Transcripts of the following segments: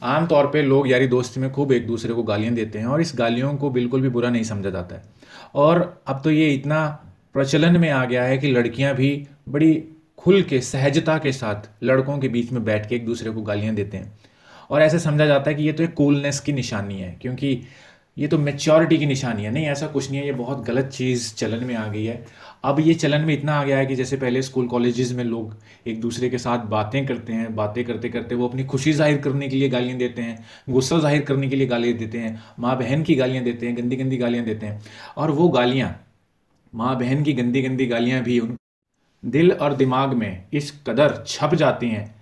आम तौर पे लोग यारी दोस्ती में खूब एक दूसरे को गालियाँ देते हैं और इस गालियों को बिल्कुल भी बुरा नहीं समझा जाता है। और अब तो ये इतना प्रचलन में आ गया है कि लड़कियां भी बड़ी खुल के सहजता के साथ लड़कों के बीच में बैठ के एक दूसरे को गालियां देते हैं। और ऐसे समझा जाता है कि ये तो एक कूलनेस की निशानी है, क्योंकि ये तो मैच्योरिटी की निशानी है। नहीं, ऐसा कुछ नहीं है, ये बहुत गलत चीज़ चलन में आ गई है। अब ये चलन में इतना आ गया है कि जैसे पहले स्कूल कॉलेजेस में लोग एक दूसरे के साथ बातें करते हैं, बातें करते करते वो अपनी खुशी जाहिर करने के लिए गालियाँ देते हैं, गुस्सा जाहिर करने के लिए गालियाँ देते हैं, माँ बहन की गालियाँ देते हैं, गंदी गंदी गालियाँ देते हैं। और वो गालियाँ, माँ बहन की गंदी गंदी गालियाँ भी उन दिल और दिमाग में इस कदर छप जाती हैं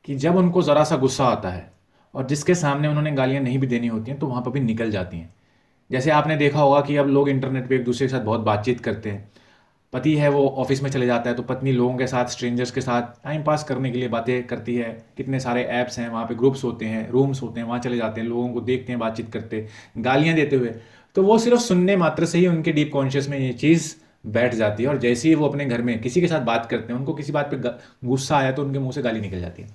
कि जब उनको ज़रा सा गुस्सा आता है और जिसके सामने उन्होंने गालियाँ नहीं भी देनी होती हैं तो वहाँ पर भी निकल जाती हैं। जैसे आपने देखा होगा कि अब लोग इंटरनेट पे एक दूसरे के साथ बहुत बातचीत करते हैं। पति है वो ऑफिस में चले जाता है तो पत्नी लोगों के साथ, स्ट्रेंजर्स के साथ टाइम पास करने के लिए बातें करती है। कितने सारे ऐप्स हैं, वहाँ पे ग्रुप्स होते हैं, रूम्स होते हैं, वहाँ चले जाते हैं, लोगों को देखते हैं बातचीत करते, गालियाँ देते हुए। तो वो सिर्फ सुनने मात्र से ही उनके डीप कॉन्शियस में ये चीज़ बैठ जाती है और जैसे ही वो अपने घर में किसी के साथ बात करते हैं, उनको किसी बात पे गुस्सा आया तो उनके मुंह से गाली निकल जाती है।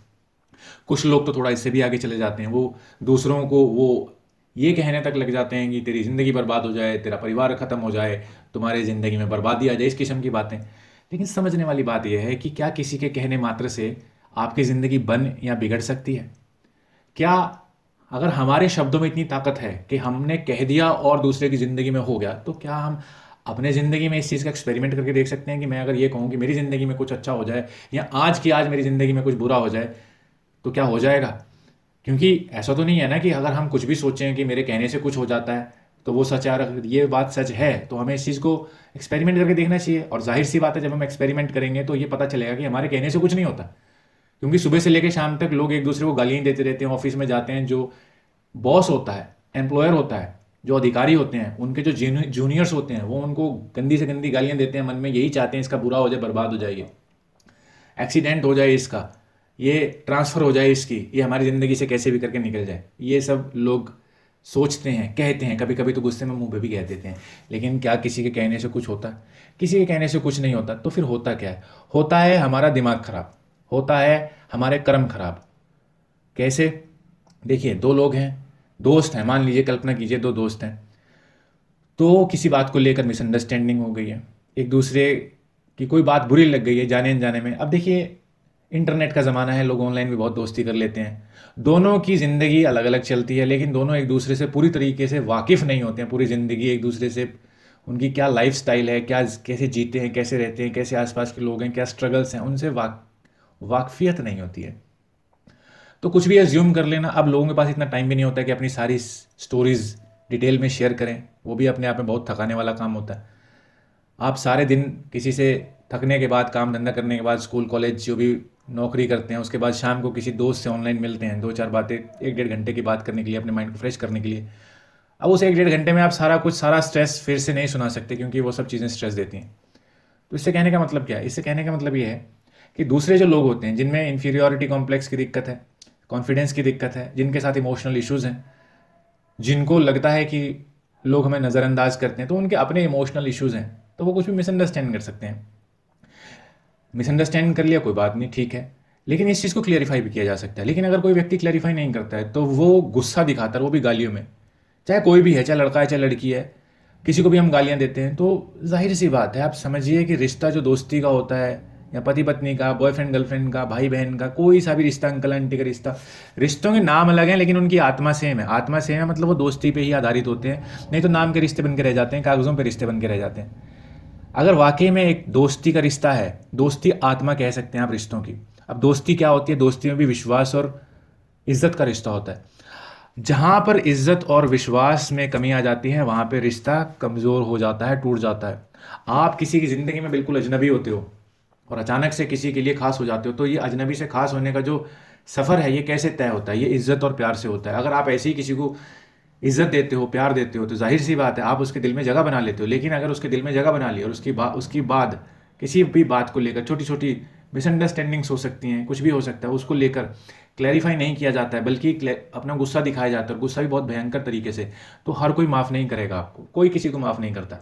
कुछ लोग तो थोड़ा इससे भी आगे चले जाते हैं, वो दूसरों को वो ये कहने तक लग जाते हैं कि तेरी ज़िंदगी बर्बाद हो जाए, तेरा परिवार ख़त्म हो जाए, तुम्हारी ज़िंदगी में बर्बादी आ जाए, इस किस्म की बातें। लेकिन समझने वाली बात यह है कि क्या किसी के कहने मात्र से आपकी ज़िंदगी बन या बिगड़ सकती है? क्या अगर हमारे शब्दों में इतनी ताकत है कि हमने कह दिया और दूसरे की ज़िंदगी में हो गया, तो क्या हम अपने ज़िंदगी में इस चीज़ का एक्सपेरिमेंट करके देख सकते हैं कि मैं अगर ये कहूँ कि मेरी ज़िंदगी में कुछ अच्छा हो जाए या आज की आज मेरी ज़िंदगी में कुछ बुरा हो जाए, तो क्या हो जाएगा? क्योंकि ऐसा तो नहीं है ना कि अगर हम कुछ भी सोचें कि मेरे कहने से कुछ हो जाता है तो वो सच है, और अगर ये बात सच है तो हमें इस चीज़ को एक्सपेरिमेंट करके देखना चाहिए। और जाहिर सी बात है, जब हम एक्सपेरिमेंट करेंगे तो ये पता चलेगा कि हमारे कहने से कुछ नहीं होता। क्योंकि सुबह से लेकर शाम तक लोग एक दूसरे को गालियाँ देते रहते हैं। ऑफिस में जाते हैं, जो बॉस होता है, एम्प्लॉयर होता है, जो अधिकारी होते हैं, उनके जो जूनियर्स होते हैं, वो उनको गंदी से गंदी गालियाँ देते हैं, मन में यही चाहते हैं इसका बुरा हो जाए, बर्बाद हो जाए, एक्सीडेंट हो जाए इसका, ये ट्रांसफ़र हो जाए इसकी, ये हमारी ज़िंदगी से कैसे भी करके निकल जाए। ये सब लोग सोचते हैं, कहते हैं, कभी कभी तो गुस्से में मुंह पे भी कह देते हैं। लेकिन क्या किसी के कहने से कुछ होता है? किसी के कहने से कुछ नहीं होता। तो फिर होता क्या है? होता है हमारा दिमाग खराब, होता है हमारे कर्म खराब। कैसे? देखिए, दो लोग हैं, दोस्त हैं, मान लीजिए, कल्पना कीजिए दो दोस्त हैं। तो किसी बात को लेकर मिसअंडरस्टैंडिंग हो गई है, एक दूसरे की कोई बात बुरी लग गई है जाने अनजाने में। अब देखिए, इंटरनेट का ज़माना है, लोग ऑनलाइन भी बहुत दोस्ती कर लेते हैं। दोनों की ज़िंदगी अलग अलग चलती है, लेकिन दोनों एक दूसरे से पूरी तरीके से वाकिफ़ नहीं होते हैं। पूरी ज़िंदगी एक दूसरे से, उनकी क्या लाइफ स्टाइल है, क्या कैसे जीते हैं, कैसे रहते हैं, कैसे आसपास के लोग हैं, क्या स्ट्रगल्स हैं, उनसे वाकफियत नहीं होती है। तो कुछ भी एज्यूम कर लेना। अब लोगों के पास इतना टाइम भी नहीं होता है कि अपनी सारी स्टोरीज डिटेल में शेयर करें। वो भी अपने आप में बहुत थकाने वाला काम होता है। आप सारे दिन किसी से थकने के बाद, काम धंधा करने के बाद, स्कूल कॉलेज जो भी नौकरी करते हैं, उसके बाद शाम को किसी दोस्त से ऑनलाइन मिलते हैं, दो चार बातें, एक डेढ़ घंटे की बात करने के लिए, अपने माइंड को फ्रेश करने के लिए। अब उस एक डेढ़ घंटे में आप सारा स्ट्रेस फिर से नहीं सुना सकते, क्योंकि वो सब चीज़ें स्ट्रेस देती हैं। तो इससे कहने का मतलब क्या है? इससे कहने का मतलब ये है कि दूसरे जो लोग होते हैं, जिनमें इन्फीरियोरिटी कॉम्प्लेक्स की दिक्कत है, कॉन्फिडेंस की दिक्कत है, जिनके साथ इमोशनल इश्यूज़ हैं, जिनको लगता है कि लोग हमें नज़रअंदाज करते हैं, तो उनके अपने इमोशनल इश्यूज़ हैं, तो वो कुछ भी मिसअंडरस्टैंड कर सकते हैं। मिसअंडरस्टैंड कर लिया, कोई बात नहीं, ठीक है, लेकिन इस चीज़ को क्लियरिफाई भी किया जा सकता है। लेकिन अगर कोई व्यक्ति क्लियरिफाई नहीं करता है तो वो गुस्सा दिखाता है, वो भी गालियों में, चाहे कोई भी है, चाहे लड़का है चाहे लड़की है, किसी को भी हम गालियाँ देते हैं, तो जाहिर सी बात है, आप समझिए कि रिश्ता जो दोस्ती का होता है, या पति पत्नी का, बॉयफ्रेंड गर्लफ्रेंड का, भाई बहन का, कोई सा भी रिश्ता, अंकल आंटी का रिश्ता, रिश्तों के नाम अलग हैं लेकिन उनकी आत्मा सेम है। आत्मा सेम है मतलब वो दोस्ती पे ही आधारित होते हैं, नहीं तो नाम के रिश्ते बन के रह जाते हैं, कागज़ों पे रिश्ते बन के रह जाते हैं। अगर वाकई में एक दोस्ती का रिश्ता है, दोस्ती आत्मा कह सकते हैं आप रिश्तों की। अब दोस्ती क्या होती है? दोस्ती में भी विश्वास और इज्जत का रिश्ता होता है। जहाँ पर इज्जत और विश्वास में कमी आ जाती है, वहाँ पे रिश्ता कमज़ोर हो जाता है, टूट जाता है। आप किसी की ज़िंदगी में बिल्कुल अजनबी होते हो और अचानक से किसी के लिए खास हो जाते हो, तो ये अजनबी से खास होने का जो सफ़र है, ये कैसे तय होता है? ये इज्जत और प्यार से होता है। अगर आप ऐसे ही किसी को इज्जत देते हो, प्यार देते हो, तो जाहिर सी बात है आप उसके दिल में जगह बना लेते हो। लेकिन अगर उसके दिल में जगह बना ली और उसकी बाद किसी भी बात को लेकर छोटी छोटी मिसअंडरस्टैंडिंग्स हो सकती हैं, कुछ भी हो सकता है, उसको लेकर क्लैरिफाई नहीं किया जाता है, बल्कि अपना गुस्सा दिखाया जाता है, और गुस्सा भी बहुत भयंकर तरीके से, तो हर कोई माफ़ नहीं करेगा आपको, कोई किसी को माफ़ नहीं करता।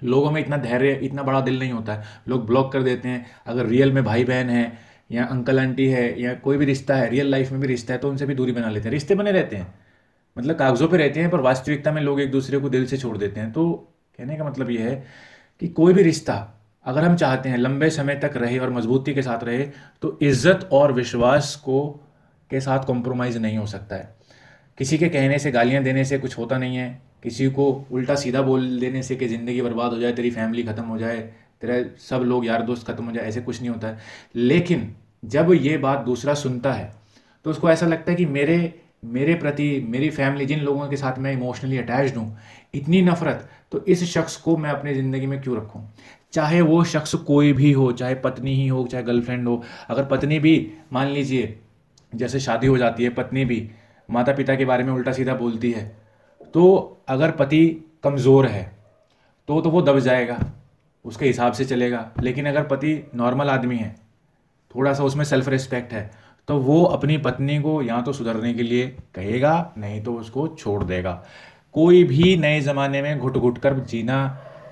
लोगों में इतना धैर्य, इतना बड़ा दिल नहीं होता है, लोग ब्लॉक कर देते हैं। अगर रियल में भाई बहन हैं, या अंकल आंटी है या कोई भी रिश्ता है, रियल लाइफ में भी रिश्ता है, तो उनसे भी दूरी बना लेते हैं। रिश्ते बने रहते हैं, मतलब कागज़ों पे रहते हैं, पर वास्तविकता में लोग एक दूसरे को दिल से छोड़ देते हैं। तो कहने का मतलब ये है कि कोई भी रिश्ता अगर हम चाहते हैं लंबे समय तक रहे और मजबूती के साथ रहे, तो इज्जत और विश्वास को के साथ कॉम्प्रोमाइज़ नहीं हो सकता है। किसी के कहने से, गालियाँ देने से कुछ होता नहीं है। किसी को उल्टा सीधा बोल देने से कि ज़िंदगी बर्बाद हो जाए, तेरी फैमिली ख़त्म हो जाए, तेरे सब लोग यार दोस्त ख़त्म हो जाए, ऐसे कुछ नहीं होता है। लेकिन जब ये बात दूसरा सुनता है तो उसको ऐसा लगता है कि मेरे मेरे प्रति, मेरी फैमिली, जिन लोगों के साथ मैं इमोशनली अटैच्ड हूँ, इतनी नफ़रत, तो इस शख्स को मैं अपनी ज़िंदगी में क्यों रखूँ। चाहे वो शख्स कोई भी हो, चाहे पत्नी ही हो, चाहे गर्लफ्रेंड हो। अगर पत्नी भी, मान लीजिए जैसे शादी हो जाती है, पत्नी भी माता पिता के बारे में उल्टा सीधा बोलती है, तो अगर पति कमज़ोर है तो वो दब जाएगा, उसके हिसाब से चलेगा। लेकिन अगर पति नॉर्मल आदमी है, थोड़ा सा उसमें सेल्फ रिस्पेक्ट है, तो वो अपनी पत्नी को या तो सुधरने के लिए कहेगा, नहीं तो उसको छोड़ देगा। कोई भी नए ज़माने में घुट घुट कर जीना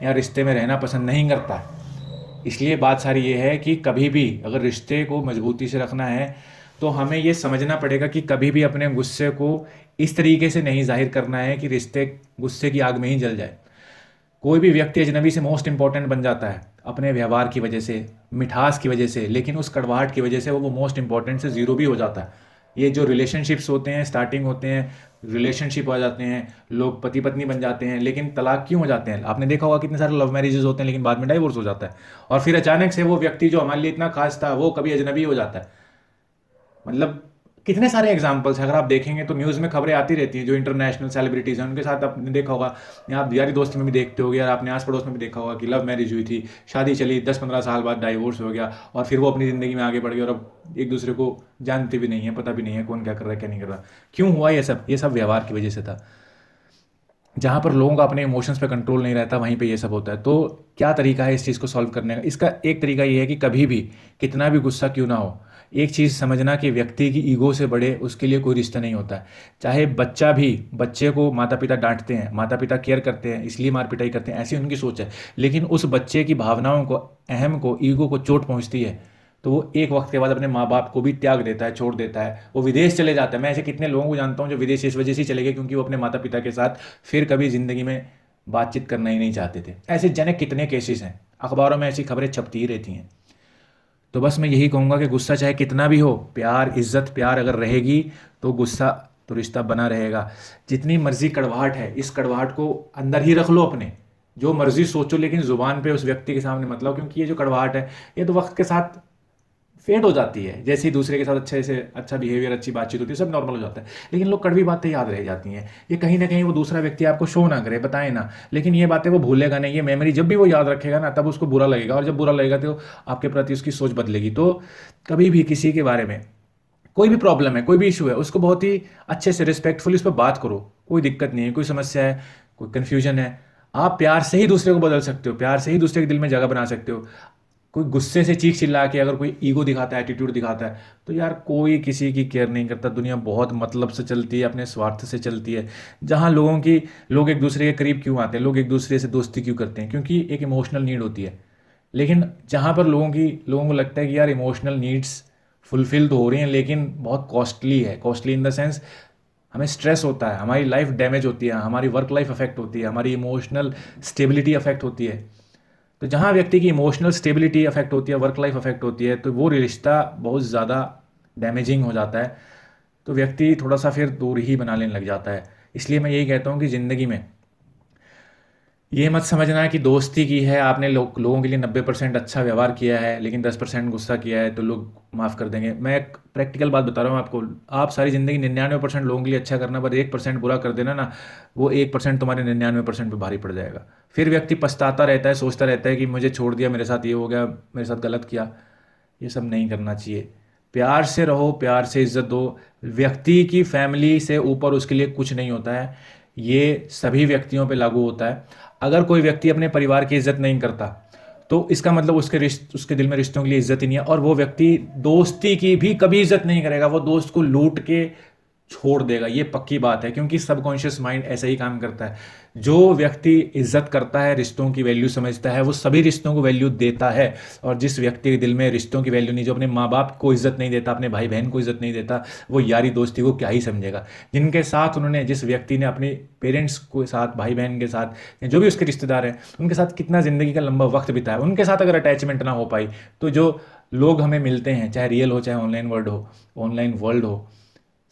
या रिश्ते में रहना पसंद नहीं करता। इसलिए बात सारी ये है कि कभी भी अगर रिश्ते को मजबूती से रखना है, तो हमें ये समझना पड़ेगा कि कभी भी अपने गुस्से को इस तरीके से नहीं जाहिर करना है कि रिश्ते गुस्से की आग में ही जल जाए। कोई भी व्यक्ति अजनबी से मोस्ट इंपॉर्टेंट बन जाता है अपने व्यवहार की वजह से, मिठास की वजह से, लेकिन उस कड़वाहट की वजह से वो मोस्ट इंपॉर्टेंट से ज़ीरो भी हो जाता है। ये जो रिलेशनशिप्स होते हैं, स्टार्टिंग होते हैं, रिलेशनशिप हो जाते हैं, लोग पति पत्नी बन जाते हैं, लेकिन तलाक क्यों हो जाते हैं? आपने देखा होगा कितने सारे लव मैरिजेस होते हैं, लेकिन बाद में डाइवोर्स हो जाता है। और फिर अचानक से वो व्यक्ति जो हमारे लिए इतना खास था, वो कभी अजनबी हो जाता है। मतलब कितने सारे एग्जाम्पल्स हैं, अगर आप देखेंगे तो न्यूज़ में खबरें आती रहती हैं। जो इंटरनेशनल सेलिब्रिटीज़ हैं उनके साथ आपने देखा होगा, या आप यारी दोस्ती में भी देखते होगे, या आपने आस पड़ोस में भी देखा होगा कि लव मैरिज हुई थी, शादी चली, 10-15 साल बाद डाइवोर्स हो गया, और फिर वो अपनी ज़िंदगी में आगे बढ़ गए और अब एक दूसरे को जानते भी नहीं है, पता भी नहीं है कौन क्या कर रहा है क्या नहीं कर रहा। क्यों हुआ ये सब? ये सब व्यवहार की वजह से था। जहाँ पर लोगों का अपने इमोशंस पे कंट्रोल नहीं रहता, वहीं पे ये सब होता है। तो क्या तरीका है इस चीज़ को सॉल्व करने का? इसका एक तरीका ये है कि कभी भी, कितना भी गुस्सा क्यों ना हो, एक चीज़ समझना कि व्यक्ति की ईगो से बड़े उसके लिए कोई रिश्ता नहीं होता है। चाहे बच्चा भी, बच्चे को माता पिता डांटते हैं, माता पिता केयर करते हैं इसलिए मार पिटाई करते हैं, ऐसी उनकी सोच है। लेकिन उस बच्चे की भावनाओं को, अहम को, ईगो को चोट पहुँचती है, तो वो एक वक्त के बाद अपने माँ बाप को भी त्याग देता है, छोड़ देता है, वो विदेश चले जाता है। मैं ऐसे कितने लोगों को जानता हूँ जो विदेश इस वजह से ही चले गए क्योंकि वो अपने माता पिता के साथ फिर कभी ज़िंदगी में बातचीत करना ही नहीं चाहते थे। ऐसे जने कितने केसेस हैं, अखबारों में ऐसी खबरें छपती ही रहती हैं। तो बस मैं यही कहूँगा कि गुस्सा चाहे कितना भी हो, प्यार, इज्जत, प्यार अगर रहेगी तो गुस्सा, तो रिश्ता बना रहेगा। जितनी मर्जी कड़वाहट है, इस कड़वाहट को अंदर ही रख लो अपने, जो मर्जी सोचो, लेकिन ज़ुबान पे उस व्यक्ति के सामने मत लाओ, क्योंकि ये जो कड़वाहट है ये तो वक्त के साथ फेड हो जाती है। जैसे ही दूसरे के साथ अच्छे से अच्छा बिहेवियर, अच्छी बातचीत होती है, सब नॉर्मल हो जाता है। लेकिन लोग कड़वी बातें याद रह जाती हैं। ये कहीं ना कहीं वो दूसरा व्यक्ति आपको शो ना करे, बताए ना, लेकिन ये बातें वो भूलेगा नहीं। ये मेमोरी जब भी वो याद रखेगा ना, तब उसको बुरा लगेगा, और जब बुरा लगेगा तो आपके प्रति उसकी सोच बदलेगी। तो कभी भी किसी के बारे में कोई भी प्रॉब्लम है, कोई भी इशू है, उसको बहुत ही अच्छे से रिस्पेक्टफुली उस पर बात करो। कोई दिक्कत नहीं है, कोई समस्या है, कोई कन्फ्यूजन है, आप प्यार से ही दूसरे को बदल सकते हो, प्यार से ही दूसरे के दिल में जगह बना सकते हो। कोई गुस्से से चीख चिल्ला के अगर कोई ईगो दिखाता है, एटीट्यूड दिखाता है, तो यार कोई किसी की केयर नहीं करता। दुनिया बहुत मतलब से चलती है, अपने स्वार्थ से चलती है। जहाँ लोग एक दूसरे के करीब क्यों आते हैं, लोग एक दूसरे से दोस्ती क्यों करते हैं? क्योंकि एक इमोशनल नीड होती है। लेकिन जहाँ पर लोगों को लगता है कि यार इमोशनल नीड्स फुलफिल तो हो रही हैं, लेकिन बहुत कॉस्टली है। कॉस्टली इन द सेंस, हमें स्ट्रेस होता है, हमारी लाइफ डैमेज होती है, हमारी वर्क लाइफ अफेक्ट होती है, हमारी इमोशनल स्टेबिलिटी अफेक्ट होती है। तो जहाँ व्यक्ति की इमोशनल स्टेबिलिटी अफेक्ट होती है, वर्क लाइफ अफेक्ट होती है, तो वो रिश्ता बहुत ज़्यादा डैमेजिंग हो जाता है। तो व्यक्ति थोड़ा सा फिर दूर ही बना लेने लग जाता है। इसलिए मैं यही कहता हूँ कि ज़िंदगी में ये मत समझना कि दोस्ती की है आपने, लोगों के लिए 90% अच्छा व्यवहार किया है, लेकिन 10% गुस्सा किया है तो लोग माफ़ कर देंगे। मैं एक प्रैक्टिकल बात बता रहा हूँ आपको। आप सारी ज़िंदगी 99% लोगों के लिए अच्छा करना, पर 1% बुरा कर देना ना, वो 1% तुम्हारे 99% पे भारी पड़ जाएगा। फिर व्यक्ति पछताता रहता है, सोचता रहता है कि मुझे छोड़ दिया, मेरे साथ ये हो गया, मेरे साथ गलत किया। ये सब नहीं करना चाहिए। प्यार से रहो, प्यार से इज्जत दो। व्यक्ति की फैमिली से ऊपर उसके लिए कुछ नहीं होता है। ये सभी व्यक्तियों पे लागू होता है। अगर कोई व्यक्ति अपने परिवार की इज्जत नहीं करता, तो इसका मतलब उसके दिल में रिश्तों के लिए इज्जत ही नहीं है। और वो व्यक्ति दोस्ती की भी कभी इज्जत नहीं करेगा। वो दोस्त को लूट के छोड़ देगा, ये पक्की बात है, क्योंकि सबकॉन्शियस माइंड ऐसा ही काम करता है। जो व्यक्ति इज्जत करता है, रिश्तों की वैल्यू समझता है, वो सभी रिश्तों को वैल्यू देता है। और जिस व्यक्ति के दिल में रिश्तों की वैल्यू नहीं, जो अपने माँ बाप को इज्जत नहीं देता, अपने भाई बहन को इज्जत नहीं देता, वो यारी दोस्ती को क्या ही समझेगा। जिनके साथ उन्होंने, जिस व्यक्ति ने अपने पेरेंट्स के साथ, भाई बहन के साथ, जो भी उसके रिश्तेदार हैं, उनके साथ कितना ज़िंदगी का लंबा वक्त बिताया, उनके साथ अगर अटैचमेंट ना हो पाई, तो जो लोग हमें मिलते हैं, चाहे रियल हो चाहे ऑनलाइन वर्ल्ड हो,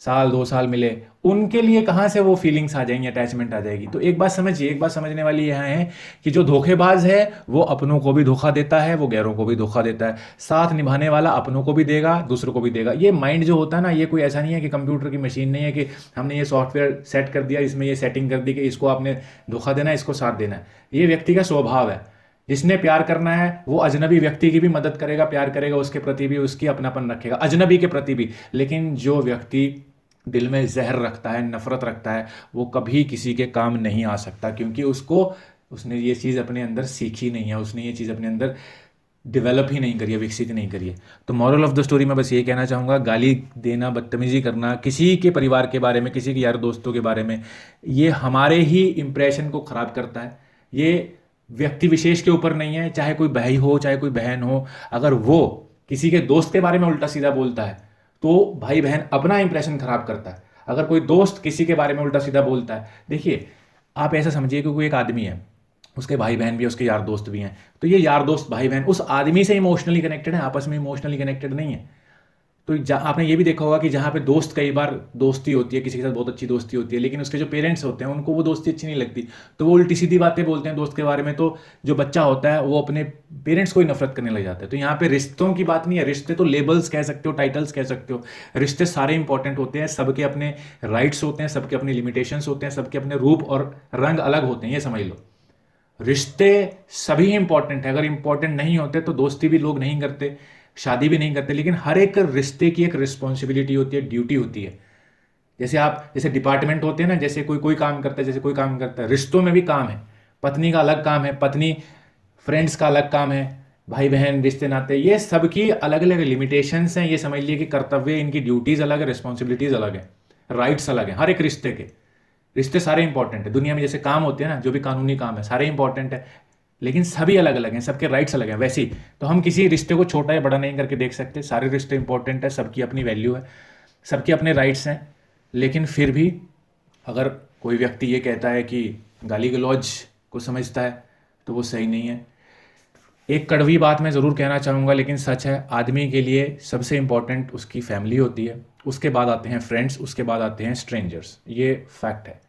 साल 2 साल मिले, उनके लिए कहाँ से वो फीलिंग्स आ जाएंगी, अटैचमेंट आ जाएगी। तो एक बात समझिए, एक बात समझने वाली यह है कि जो धोखेबाज है वो अपनों को भी धोखा देता है, वो गैरों को भी धोखा देता है। साथ निभाने वाला अपनों को भी देगा, दूसरों को भी देगा। ये माइंड जो होता है ना, ये कोई ऐसा नहीं है कि कंप्यूटर की मशीन नहीं है कि हमने ये सॉफ्टवेयर सेट कर दिया, इसमें ये सेटिंग कर दी कि इसको आपने धोखा देना है, इसको साथ देना है। ये व्यक्ति का स्वभाव है। जिसने प्यार करना है वो अजनबी व्यक्ति की भी मदद करेगा, प्यार करेगा, उसके प्रति भी उसकी अपनापन रखेगा, अजनबी के प्रति भी। लेकिन जो व्यक्ति दिल में जहर रखता है, नफरत रखता है, वो कभी किसी के काम नहीं आ सकता, क्योंकि उसने ये चीज़ अपने अंदर सीखी नहीं है, उसने ये चीज़ अपने अंदर डेवलप ही नहीं करी है, विकसित नहीं करी है। तो मॉरल ऑफ द स्टोरी में बस ये कहना चाहूँगा, गाली देना, बदतमीजी करना, किसी के परिवार के बारे में, किसी के यार दोस्तों के बारे में, ये हमारे ही इंप्रेशन को ख़राब करता है। ये व्यक्ति विशेष के ऊपर नहीं है, चाहे कोई भाई हो चाहे कोई बहन हो। अगर वो किसी के दोस्त के बारे में उल्टा सीधा बोलता है तो भाई बहन अपना इंप्रेशन खराब करता है। अगर कोई दोस्त किसी के बारे में उल्टा सीधा बोलता है, देखिए आप ऐसा समझिए कि कोई एक आदमी है, उसके भाई बहन भी है, उसके यार दोस्त भी हैं। तो ये यार दोस्त भाई बहन उस आदमी से इमोशनली कनेक्टेड है, आपस में इमोशनली कनेक्टेड नहीं है। तो आपने ये भी देखा होगा कि जहाँ पे दोस्त, कई बार दोस्ती होती है, किसी के साथ बहुत अच्छी दोस्ती होती है, लेकिन उसके जो पेरेंट्स होते हैं उनको वो दोस्ती अच्छी नहीं लगती, तो वो उल्टी सीधी बातें बोलते हैं दोस्त के बारे में। तो जो बच्चा होता है वो अपने पेरेंट्स को ही नफरत करने लग जाता है। तो यहाँ पे रिश्तों की बात नहीं है, रिश्ते तो लेबल्स कह सकते हो, टाइटल्स कह सकते हो। रिश्ते सारे इंपॉर्टेंट होते हैं, सबके अपने राइट्स होते हैं, सबके अपने लिमिटेशंस होते हैं, सबके अपने रूप और रंग अलग होते हैं, ये समझ लो। रिश्ते सभी इंपॉर्टेंट है, अगर इंपॉर्टेंट नहीं होते तो दोस्ती भी लोग नहीं करते, शादी भी नहीं करते। लेकिन हर एक रिश्ते की एक रिस्पॉन्सिबिलिटी होती है, ड्यूटी होती है। जैसे डिपार्टमेंट होते हैं ना, जैसे कोई काम करता है, जैसे कोई काम करता है, रिश्तों में भी काम है। पत्नी का अलग काम है, पत्नी फ्रेंड्स का अलग काम है, भाई बहन रिश्ते नाते, ये सबकी अलग अलग लिमिटेशंस हैं। ये समझ लिए कि कर्तव्य, इनकी ड्यूटीज अलग है, रिस्पॉन्सिबिलिटीज अलग है, राइट्स अलग है। हर एक रिश्ते के, रिश्ते सारे इंपॉर्टेंट है। दुनिया में जैसे काम होते हैं ना, जो भी कानूनी काम है, सारे इंपॉर्टेंट है, लेकिन सभी अलग अलग हैं, सबके राइट्स अलग हैं। वैसे ही तो हम किसी रिश्ते को छोटा या बड़ा नहीं करके देख सकते। सारे रिश्ते इंपॉर्टेंट है, सबकी अपनी वैल्यू है, सबके अपने राइट्स हैं। लेकिन फिर भी अगर कोई व्यक्ति ये कहता है कि गाली गलौज को समझता है, तो वो सही नहीं है। एक कड़वी बात मैं ज़रूर कहना चाहूँगा, लेकिन सच है, आदमी के लिए सबसे इंपॉर्टेंट उसकी फैमिली होती है, उसके बाद आते हैं फ्रेंड्स, उसके बाद आते हैं स्ट्रेंजर्स। ये फैक्ट है।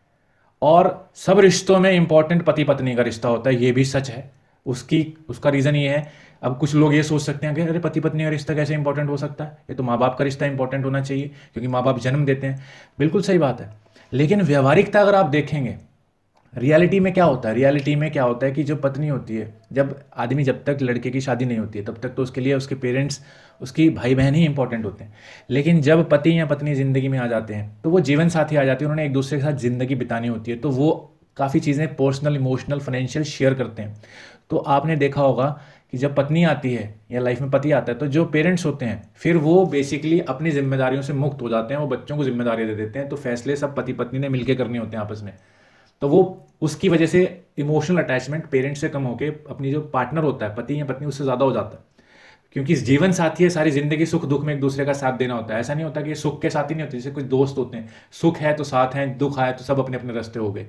और सब रिश्तों में इंपॉर्टेंट पति पत्नी का रिश्ता होता है, ये भी सच है। उसका रीज़न ये है, अब कुछ लोग ये सोच सकते हैं कि अरे पति पत्नी का रिश्ता कैसे इंपॉर्टेंट हो सकता है, ये तो माँ बाप का रिश्ता इंपॉर्टेंट होना चाहिए, क्योंकि माँ बाप जन्म देते हैं। बिल्कुल सही बात है, लेकिन व्यवहारिकता अगर आप देखेंगे, रियलिटी में क्या होता है कि जो पत्नी होती है, जब तक लड़के की शादी नहीं होती है, तब तक तो उसके लिए उसके पेरेंट्स, उसकी भाई बहन ही इंपॉर्टेंट होते हैं। लेकिन जब पति या पत्नी ज़िंदगी में आ जाते हैं, तो वो जीवन साथी आ जाती है, उन्होंने एक दूसरे के साथ ज़िंदगी बितानी होती है, तो वो काफ़ी चीज़ें पर्सनल, इमोशनल, फाइनेंशियल शेयर करते हैं। तो आपने देखा होगा कि जब पत्नी आती है या लाइफ में पति आता है, तो जो पेरेंट्स होते हैं फिर वो बेसिकली अपनी जिम्मेदारियों से मुक्त हो जाते हैं, वो बच्चों को जिम्मेदारी दे देते हैं। तो फैसले सब पति पत्नी ने मिलकर करने होते हैं आपस में। तो वो उसकी वजह से इमोशनल अटैचमेंट पेरेंट्स से कम होकर अपनी जो पार्टनर होता है, पति या पत्नी, उससे ज़्यादा हो जाता है। क्योंकि जीवन साथी है, सारी जिंदगी सुख दुख में एक दूसरे का साथ देना होता है। ऐसा नहीं होता कि सुख के साथ ही नहीं होते, जैसे कुछ दोस्त होते हैं, सुख है तो साथ हैं, दुख आए तो सब अपने अपने रास्ते हो गए।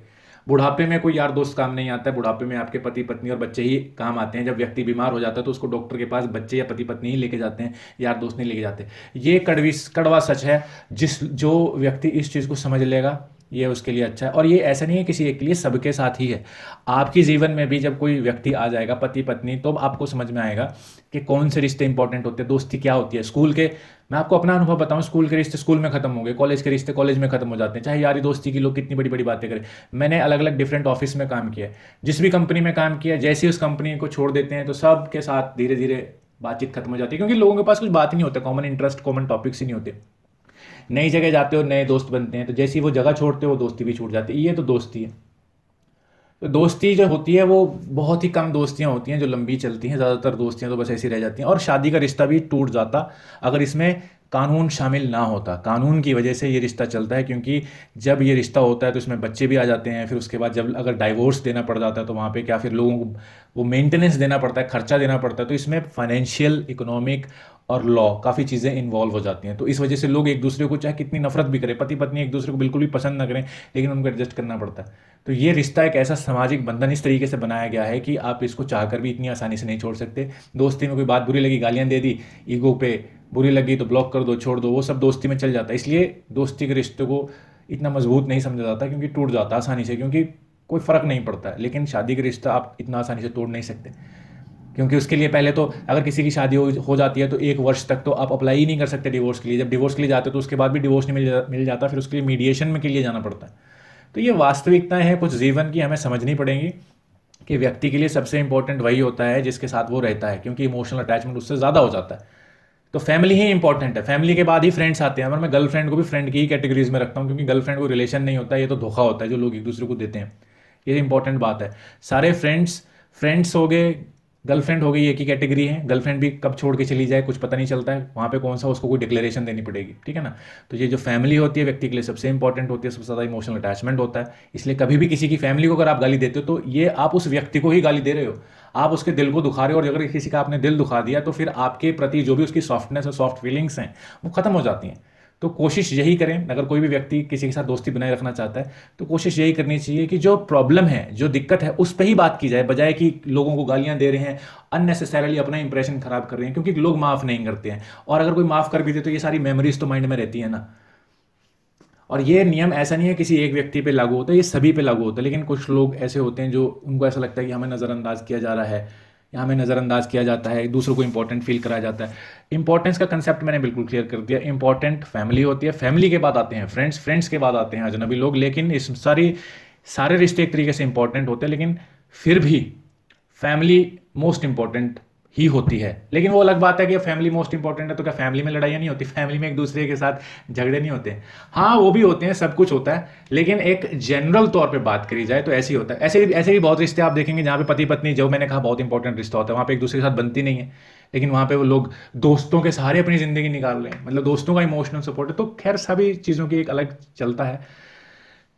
बुढ़ापे में कोई यार दोस्त काम नहीं आता है, बुढ़ापे में आपके पति पत्नी और बच्चे ही काम आते हैं। जब व्यक्ति बीमार हो जाता है तो उसको डॉक्टर के पास बच्चे या पति पत्नी ही लेके जाते हैं, यार दोस्त नहीं लेके जाते। ये कड़वा सच है। जो व्यक्ति इस चीज़ को समझ लेगा, ये उसके लिए अच्छा है। और ये ऐसा नहीं है किसी एक के लिए, सबके साथ ही है। आपके जीवन में भी जब कोई व्यक्ति आ जाएगा, पति पत्नी, तो आपको समझ में आएगा कि कौन से रिश्ते इंपॉर्टेंट होते हैं, दोस्ती क्या होती है। स्कूल के, मैं आपको अपना अनुभव बताऊं, स्कूल के रिश्ते स्कूल में खत्म हो गए, कॉलेज के रिश्ते कॉलेज में खत्म हो जाते हैं। चाहे यारी दोस्ती की लोग कितनी बड़ी बड़ी बातें करें। मैंने अलग अलग डिफरेंट ऑफिस में काम किया, जिस भी कंपनी में काम किया, जैसे उस कंपनी को छोड़ देते हैं तो सबके साथ धीरे धीरे बातचीत खत्म हो जाती है, क्योंकि लोगों के पास कुछ बात ही नहीं होता, कॉमन इंटरेस्ट, कॉमन टॉपिक्स ही नहीं होते। नई जगह जाते हो, नए दोस्त बनते हैं, तो जैसी वो जगह छोड़ते हो, वो दोस्ती भी छूट जाती है। ये तो दोस्ती है। तो दोस्ती जो होती है वो बहुत ही कम दोस्तियां होती हैं जो लंबी चलती हैं, ज़्यादातर दोस्तियां तो बस ऐसी रह जाती हैं। और शादी का रिश्ता भी टूट जाता अगर इसमें कानून शामिल ना होता। कानून की वजह से ये रिश्ता चलता है, क्योंकि जब ये रिश्ता होता है तो इसमें बच्चे भी आ जाते हैं। फिर उसके बाद जब अगर डाइवोर्स देना पड़ जाता है तो वहाँ पे क्या फिर लोगों को वो मेंटेनेंस देना पड़ता है, खर्चा देना पड़ता है। तो इसमें फाइनेंशियल, इकोनॉमिक और लॉ काफ़ी चीज़ें इन्वॉल्व हो जाती हैं। तो इस वजह से लोग एक दूसरे को चाहे कितनी नफरत भी करें, पति पत्नी एक दूसरे को बिल्कुल भी पसंद ना करें, लेकिन उनको एडजस्ट करना पड़ता है। तो ये रिश्ता एक ऐसा सामाजिक बंधन इस तरीके से बनाया गया है कि आप इसको चाहकर भी इतनी आसानी से नहीं छोड़ सकते। दोस्ती में कोई बात बुरी लगी, गालियाँ दे दी, ईगो पे बुरी लगी तो ब्लॉक कर दो, छोड़ दो, वो सब दोस्ती में चल जाता है। इसलिए दोस्ती के रिश्ते को इतना मजबूत नहीं समझा जाता, क्योंकि टूट जाता है आसानी से, क्योंकि कोई फ़र्क नहीं पड़ता है। लेकिन शादी का रिश्ता आप इतना आसानी से तोड़ नहीं सकते, क्योंकि उसके लिए पहले तो अगर किसी की शादी हो जाती है तो 1 वर्ष तक तो आप अप्लाई ही नहीं कर सकते डिवोर्स के लिए। जब डिवोर्स के लिए जाते हो तो उसके बाद भी डिवोर्स नहीं मिल जाता, फिर उसके लिए मीडिएशन में के लिए जाना पड़ता है। तो ये वास्तविकताएं हैं कुछ जीवन की, हमें समझनी पड़ेंगी कि व्यक्ति के लिए सबसे इंपॉर्टेंट वही होता है जिसके साथ वो रहता है, क्योंकि इमोशनल अटैचमेंट उससे ज़्यादा हो जाता है। तो फैमिली ही इंपॉर्टेंट है, फैमिली के बाद ही फ्रेंड्स आते हैं। और मैं गर्लफ्रेंड को भी फ्रेंड की ही कैटेगरीज में रखता हूँ, क्योंकि गर्लफ्रेंड को रिलेशन नहीं होता है, ये तो धोखा होता है जो लोग एक दूसरे को देते हैं। ये इंपॉर्टेंट बात है। सारे फ्रेंड्स हो गए, गर्लफ्रेंड हो गई, एक ही कैटेगरी है। गर्लफ्रेंड भी कब छोड़ के चली जाए कुछ पता नहीं चलता है, वहाँ पे कौन सा उसको कोई डिक्लेरेशन देनी पड़ेगी, ठीक है ना। तो ये जो फैमिली होती है व्यक्ति के लिए सबसे इंपॉर्टेंट होती है, सबसे ज़्यादा इमोशनल अटैचमेंट होता है। इसलिए कभी भी किसी की फैमिली को अगर आप गाली देते हो तो ये आप उस व्यक्ति को ही गाली दे रहे हो, आप उसके दिल को दुखा रहे हो। और अगर किसी का आपने दिल दुखा दिया तो फिर आपके प्रति जो भी उसकी सॉफ्टनेस और सॉफ्ट फीलिंग्स हैं वो खत्म हो जाती हैं। तो कोशिश यही करें, अगर कोई भी व्यक्ति किसी के साथ दोस्ती बनाए रखना चाहता है तो कोशिश यही करनी चाहिए कि जो प्रॉब्लम है, जो दिक्कत है, उस पर ही बात की जाए, बजाय कि लोगों को गालियां दे रहे हैं, अननेसेसरली अपना इंप्रेशन खराब कर रहे हैं, क्योंकि लोग माफ़ नहीं करते हैं। और अगर कोई माफ़ कर भी दे तो ये सारी मेमोरीज तो माइंड में रहती है ना। और ये नियम ऐसा नहीं है किसी एक व्यक्ति पे लागू होता है, ये सभी पे लागू होता है। लेकिन कुछ लोग ऐसे होते हैं जो उनको ऐसा लगता है कि हमें नज़रअंदाज किया जा रहा है या हमें नज़रअंदाज किया जाता है, दूसरों को इंपॉर्टेंट फील कराया जाता है। इंपॉर्टेंस का कंसेप्ट मैंने बिल्कुल क्लियर कर दिया। इंपॉर्टेंट फैमिली होती है, फैमिली के बाद आते हैं फ्रेंड्स, फ्रेंड्स के बाद आते हैं अजनबी लोग। लेकिन इस सारे रिश्ते एक तरीके से इंपॉर्टेंट होते हैं, लेकिन फिर भी फैमिली मोस्ट इंपॉर्टेंट ही होती है। लेकिन वो अलग बात है कि फैमिली मोस्ट इंपॉर्टेंट है तो क्या फैमिली में लड़ाइयाँ नहीं होती, फैमिली में एक दूसरे के साथ झगड़े नहीं होते? हाँ, वो भी होते हैं, सब कुछ होता है। लेकिन एक जनरल तौर पे बात करी जाए तो ऐसे ही होता है। ऐसे भी बहुत रिश्ते आप देखेंगे जहाँ पे पति पत्नी, जो मैंने कहा बहुत इंपॉर्टेंट रिश्ता होता है, वहाँ पे एक दूसरे के साथ बनती नहीं है, लेकिन वहाँ पे वो लोग दोस्तों के सहारे अपनी ज़िंदगी निकाल रहे हैं, मतलब दोस्तों का इमोशनल सपोर्ट है। तो खैर सभी चीज़ों की एक अलग चलता है।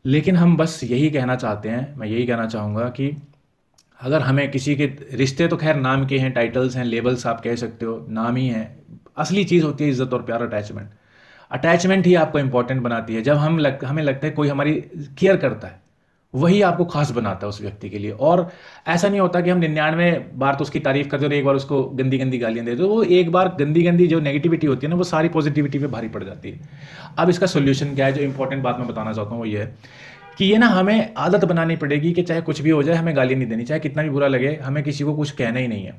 लेकिन हम बस यही कहना चाहते हैं, मैं यही कहना चाहूँगा कि अगर हमें किसी के रिश्ते तो खैर नाम के हैं, टाइटल्स हैं, लेबल्स आप कह सकते हो, नाम ही है। असली चीज़ होती है इज्जत और प्यार, अटैचमेंट। अटैचमेंट ही आपको इंपॉर्टेंट बनाती है। जब हमें लगता है कोई हमारी केयर करता है, वही आपको खास बनाता है उस व्यक्ति के लिए। और ऐसा नहीं होता कि हम 99 बार तो उसकी तारीफ करते हो और एक बार उसको गंदी गंदी गालियां देते हो। वो एक बार गंदी गंदी जो नेगेटिविटी होती है ना, वो सारी पॉजिटिविटी पे भारी पड़ जाती है। अब इसका सोल्यूशन क्या है? जो इंपॉर्टेंट बात मैं बताना चाहता हूँ वो ये है कि ये ना हमें आदत बनानी पड़ेगी कि चाहे कुछ भी हो जाए हमें गाली नहीं देनी, चाहे कितना भी बुरा लगे, हमें किसी को कुछ कहना ही नहीं है,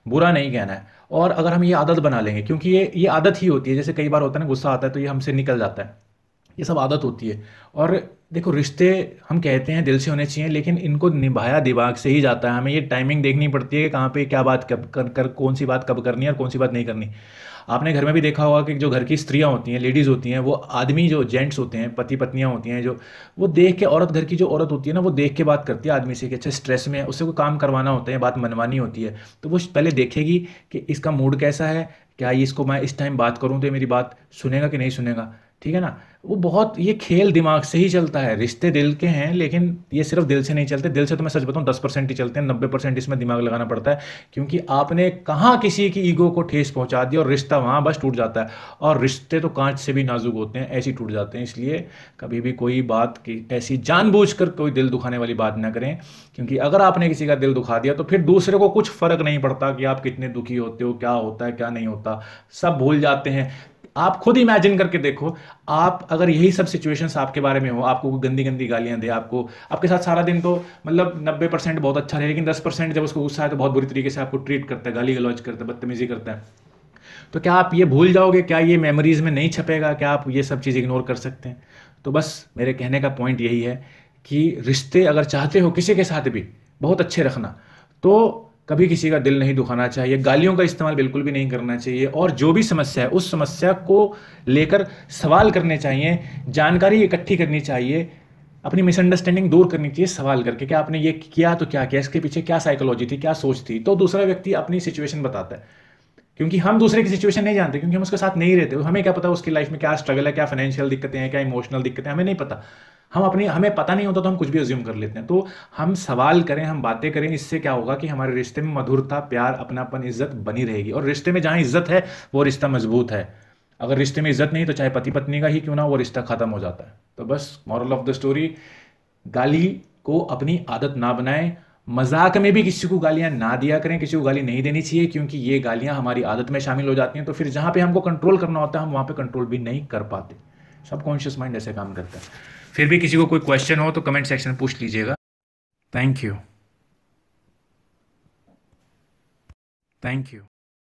बुरा नहीं कहना है। और अगर हम ये आदत बना लेंगे, क्योंकि ये आदत ही होती है, जैसे कई बार होता है ना, गुस्सा आता है तो ये हमसे निकल जाता है, ये सब आदत होती है। और देखो, रिश्ते हम कहते हैं दिल से होने चाहिए, लेकिन इनको निभाया दिमाग से ही जाता है। हमें ये टाइमिंग देखनी पड़ती है कि कहाँ पे क्या बात कब कर कौन सी बात कब करनी है और कौन सी बात नहीं करनी। आपने घर में भी देखा होगा कि जो घर की स्त्रियां होती हैं, लेडीज़ होती हैं, वो आदमी जो जेंट्स होते हैं, पति पत्नियां होती हैं, जो वो देख के, औरत घर की जो औरत होती है ना, वो देख के बात करती है आदमी से कि अच्छा स्ट्रेस में है, उससे कोई काम करवाना होता है, बात मनवानी होती है, तो वो पहले देखेगी कि इसका मूड कैसा है, क्या ये इसको मैं इस टाइम बात करूँ तो ये मेरी बात सुनेगा कि नहीं सुनेगा, ठीक है ना। वो बहुत, ये खेल दिमाग से ही चलता है। रिश्ते दिल के हैं, लेकिन ये सिर्फ दिल से नहीं चलते। दिल से तो मैं सच बताऊं 10% ही चलते हैं, 90% इसमें दिमाग लगाना पड़ता है, क्योंकि आपने कहाँ किसी की ईगो को ठेस पहुंचा दी और रिश्ता वहाँ बस टूट जाता है। और रिश्ते तो कांच से भी नाजुक होते हैं, ऐसे ही टूट जाते हैं। इसलिए कभी भी कोई बात की ऐसी जानबूझकर कोई दिल दुखाने वाली बात ना करें, क्योंकि अगर आपने किसी का दिल दुखा दिया तो फिर दूसरे को कुछ फर्क नहीं पड़ता कि आप कितने दुखी होते हो, क्या होता है क्या नहीं होता, सब भूल जाते हैं। आप खुद इमेजिन करके देखो, आप अगर यही सब सिचुएशंस आपके बारे में हो, आपको गंदी गंदी गालियां दे, आपको आपके साथ सारा दिन तो मतलब 90% बहुत अच्छा रहे, लेकिन 10% जब उसको गुस्सा है तो बहुत बुरी तरीके से आपको ट्रीट करता है, गाली गलौज करता है, बदतमीजी करता है, तो क्या आप ये भूल जाओगे? क्या ये मेमोरीज में नहीं छपेगा? क्या आप ये सब चीज़ इग्नोर कर सकते हैं? तो बस मेरे कहने का पॉइंट यही है कि रिश्ते अगर चाहते हो किसी के साथ भी बहुत अच्छे रखना, तो कभी किसी का दिल नहीं दुखाना चाहिए, गालियों का इस्तेमाल बिल्कुल भी नहीं करना चाहिए, और जो भी समस्या है उस समस्या को लेकर सवाल करने चाहिए, जानकारी इकट्ठी करनी चाहिए, अपनी मिसअंडरस्टैंडिंग दूर करनी चाहिए सवाल करके, कि आपने ये किया तो क्या किया, इसके पीछे क्या साइकोलॉजी थी, क्या सोच थी। तो दूसरा व्यक्ति अपनी सिचुएशन बताता है, क्योंकि हम दूसरे की सिचुएशन नहीं जानते, क्योंकि हम उसके साथ नहीं रहते, हमें क्या पता उसकी लाइफ में क्या स्ट्रगल है, क्या फाइनेंशियल दिक्कतें हैं, क्या इमोशनल दिक्कतें हैं, हमें नहीं पता। हमें पता नहीं होता तो हम कुछ भी अज्यूम कर लेते हैं। तो हम सवाल करें, हम बातें करें, इससे क्या होगा कि हमारे रिश्ते में मधुरता, प्यार, अपनापन, इज्जत बनी रहेगी। और रिश्ते में जहां इज्जत है वो रिश्ता मजबूत है। अगर रिश्ते में इज्जत नहीं तो चाहे पति पत्नी का ही क्यों ना, वो रिश्ता खत्म हो जाता है। तो बस मॉरल ऑफ द स्टोरी, गाली को अपनी आदत ना बनाएं। मजाक में भी किसी को गालियां ना दिया करें, किसी को गाली नहीं देनी चाहिए, क्योंकि ये गालियां हमारी आदत में शामिल हो जाती हैं। तो फिर जहां पे हमको कंट्रोल करना होता है हम वहां पे कंट्रोल भी नहीं कर पाते। सबकॉन्शियस माइंड ऐसे काम करता है। फिर भी किसी को कोई क्वेश्चन हो तो कमेंट सेक्शन में पूछ लीजिएगा। Thank you. Thank you.